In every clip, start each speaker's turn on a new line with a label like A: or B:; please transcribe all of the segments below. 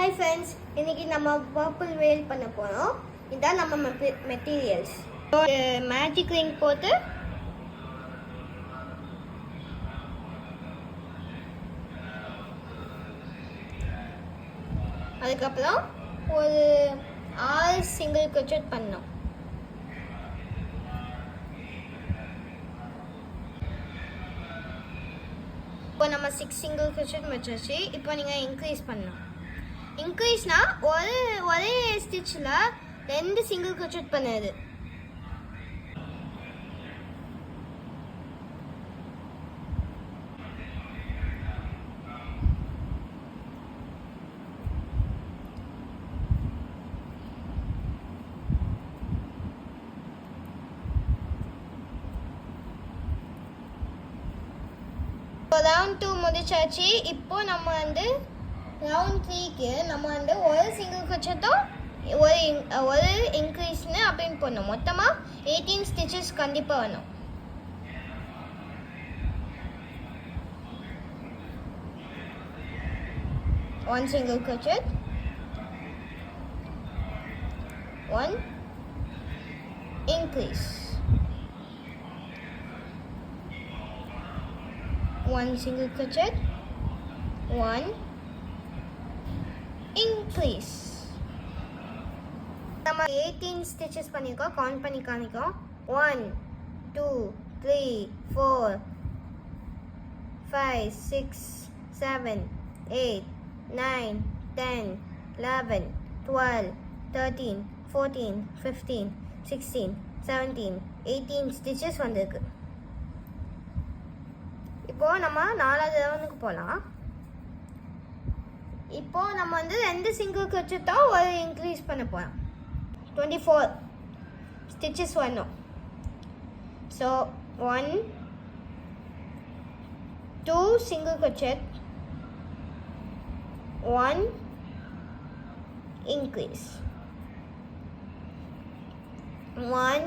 A: Hi friends, இன்னைக்கு நம்ம purple வேல் பண்ண போகிறோம். இதுதான் நம்ம மெட்டீரியல்ஸ். மேஜிக் ரிங் போட்டு அதுக்கப்புறம் ஒரு 6 சிங்கிள் crochet பண்ணோம். இப்போ நம்ம 6 சிங்கிள் crochet வச்சாச்சு. இப்போ நீங்கள் இன்க்ரீஸ் பண்ணணும். இன்க்ரீஸ்னா ஒரே ஸ்டிச்சில் 2 சிங்கிள் crochet பண்ணுது. ரவுண்ட் 2 முடிச்சாச்சு. இப்போ நம்ம ரவுண்ட் 3க்கு நம்ம ஒரு சிங்கிள் crochetம் ஒரு இன்க்ரீஸ்னு அப்படின்னு பண்ணோம். மொத்தமாக 18 ஸ்டிச்சஸ் கண்டிப்பாக வேணும். One single crochet, one increase, one single crochet, one increase. நம்ம 18 stitches பண்ணிருக்கோம். கவுண்ட் பண்ணி காமிக்கோம். 1 2 3 4 5 6 7 8 9 10 11 12 13 14 15 16 17 18 stitches வந்திருக்கு. இப்போ நம்ம 4வது ரவுண்டுக்கு போகலாம். இப்போ நம்ம 2 சிங்கிள் crochet தான் ஒரு இன்க்ரீஸ் பண்ண போகிறோம். 24 ஸ்டிச்சஸ் வரணும். So 1 2 single crochet, 1 increase, 1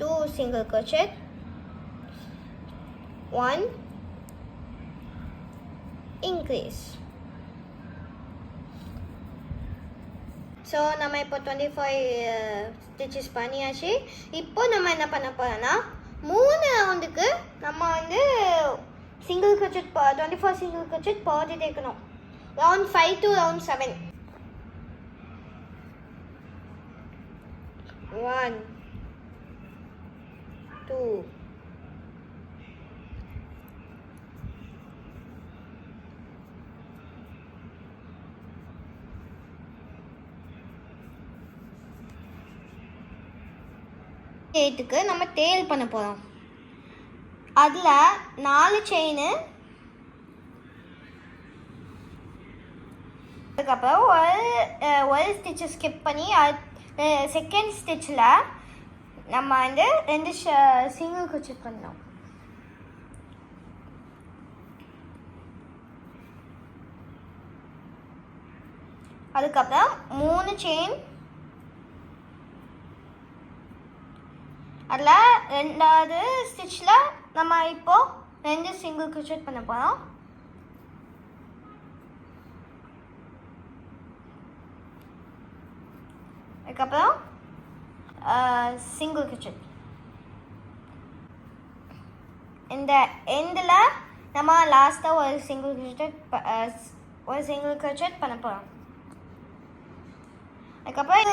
A: 2 single crochet, 1 increase. So நம்ம இப்போ 25 ஸ்டிச்சஸ் பண்ணியாச்சு. இப்போ நம்ம என்ன பண்ண போகிறோன்னா 3 ரவுண்டுக்கு நம்ம சிங்கிள் crochet 24 சிங்கிள் crochet பாதி தேக்கணும். Round 5 to round 7. 1 2 8க்கு நம்ம டேல் பண்ண போகிறோம். அதில் 4 செயின், அதுக்கப்புறம் ஒரு ஸ்டிச்சு ஸ்கிப் பண்ணி செகண்ட் ஸ்டிச்சில் நம்ம 2 சிங்கிள் crochet பண்ணோம். அதுக்கப்புறம் 3 செயின், அதில் 2வது ஸ்டிச்சில் நம்ம இப்போ 2 சிங்கிள் crochet பண்ண போகிறோம். அதுக்கப்புறம் சிங்கிள் crochet. இந்த எண்டில் நம்ம லாஸ்ட்டாக ஒரு சிங்கிள் crochet பண்ண போகிறோம். அதுக்கப்புறம்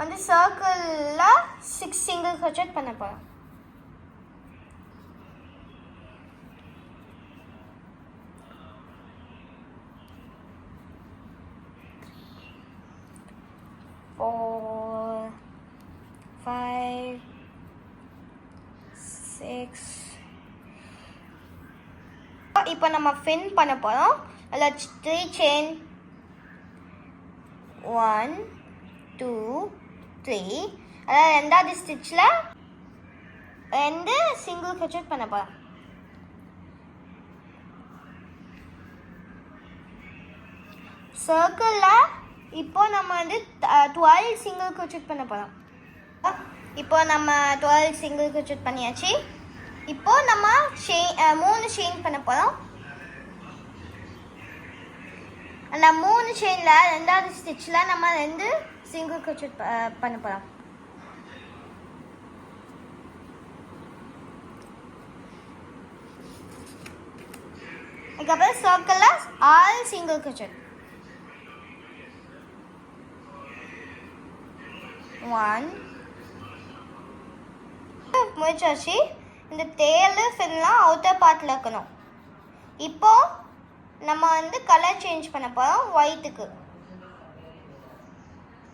A: இது சர்க்கிளில் 6 சிங்கிள் crochet பண்ண போகிறோம். Four, 5 6. இப்போ நம்ம ஃபின் பண்ண போகிறோம். அதில் 3 செயின், 1 2 3. அதாவது 2வது ஸ்டிச்சில் 2 சிங்கிள் crochet பண்ண போகிறோம். சர்க்கிளில் இப்போ நம்ம 12 சிங்கிள் crochet பண்ண போகிறோம். இப்போ நம்ம 12 சிங்கிள் crochet பண்ணியாச்சு. இப்போ நம்ம 3 செயின் பண்ண போகிறோம். அந்த 3 செயினில் ரெண்டாவது ஸ்டிச்சில் நம்ம 2 சிங்கிள் crochet பண்ண போகிறோம். அதுக்கப்புறம் சர்க்கிளில் 6 சிங்கிள் crochet. 1 முடிச்சாச்சு. இந்த தேல் ஃபின்லாம் அவுட்டர் பார்ட்டில் இருக்கணும். இப்போ நம்ம கலர் சேஞ்ச் பண்ண போகிறோம் ஒயிட்டுக்கு.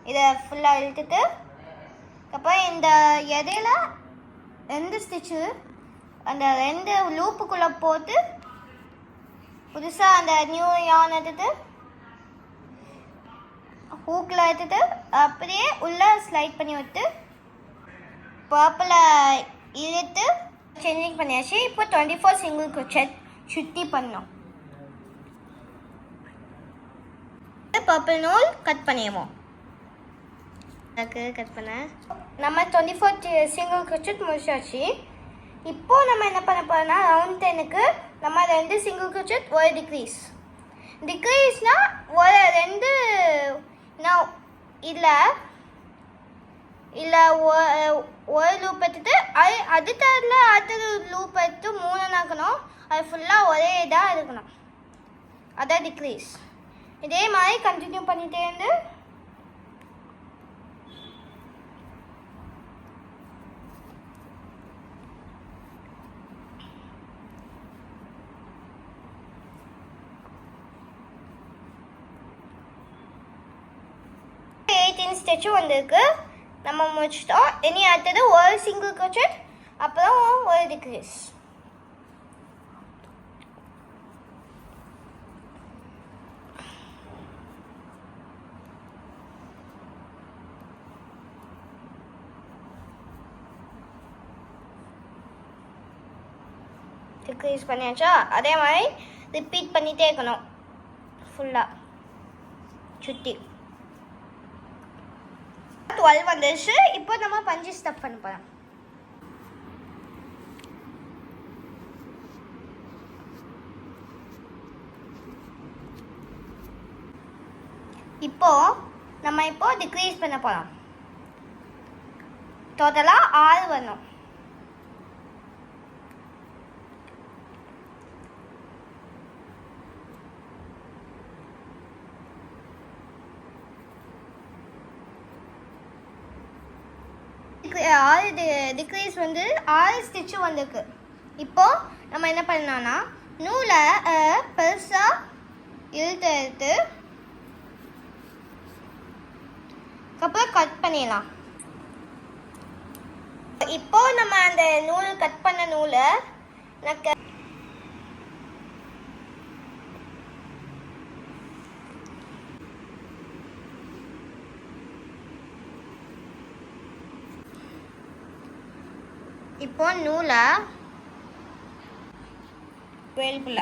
A: இதை ஃபுல்லாக இழுத்துட்டு அப்புறம் இந்த இடையில 2 ஸ்டிச்சு அந்த 2 லூப்புக்குள்ளே போட்டு புதுசாக அந்த நியூ யான் எடுத்துட்டு ஹூக்கில் எடுத்துட்டு அப்படியே உள்ளே ஸ்லைட் பண்ணி விட்டு பர்பிளை இழுத்து சேஞ்சிங் பண்ணியாச்சு. இப்போ 24 சிங்கிள் crochet சுற்றி பண்ணோம். பர்பிள் நூல் கட் பண்ணிடுவோம். கட் பண்ண நம்ம 24 சிங்கிள் crochet முடிச்சாச்சு. இப்போ நம்ம என்ன பண்ண போறோம்னா ரவுண்ட் 10க்கு நம்ம 2 சிங்கிள் crochet ஒரு டிக்ரீஸ்னா ஒரு 2 இல்லை ஒரு லூப் எடுத்துட்டு அடுத்த லூப் எடுத்து 3 நாக்கணும். அது ஃபுல்லாக ஒரே இதாக இருக்கணும். அதான் டிக்ரீஸ். இதே மாதிரி கண்டினியூ பண்ணிட்டே இருந்து ஸ்டிச்சும் வந்திருக்கு. நம்ம முடிச்சிட்டோம். இனி அடுத்தது ஒரு சிங்கிள் crochet அப்புறம் ஒரு டிக்ரீஸ். டிக்ரீஸ் பண்ணியாச்சா? அதே மாதிரி ரிப்பீட் பண்ணிகிட்டே இருக்கணும் ஃபுல்லாக சுற்றி. 12 வந்துருச்சு. இப்போ நம்ம பஞ்சு ஸ்டஃப் பண்ண போகிறோம். இப்போ டிக்ரீஸ் பண்ண போகிறோம். டோட்டலாக 6 வரணும். டிக்ரீஸ் 6 ஸ்டிச்சு வந்திருக்கு. இப்போ நம்ம என்ன பண்ணோம்னா நூலை பெருசாக இழுத்து அப்புறம் கட் பண்ணிடலாம். இப்போ நம்ம அந்த நூல் கட் பண்ண நூலை இப்போ நூலை வேல்புள்ள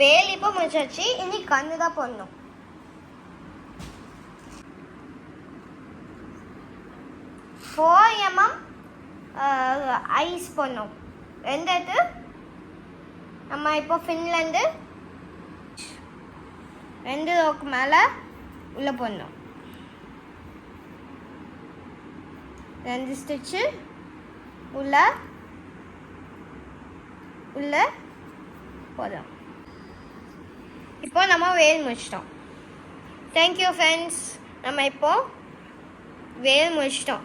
A: வேல் இப்போ முடிச்சாச்சு. இனி கண்ணு தான் போடணும். ஐஸ் போடணும். ரெண்டாவது நம்ம இப்போ ஃபின்லேருந்து 2 ரோக்கு மேலே உள்ளே போடணும். 2 ஸ்டிச்சு உள்ளே போதும். இப்போ நம்ம வேல் முடிச்சிட்டோம். Thank you friends. நம்ம இப்போ வேல் முடிச்சிட்டோம்.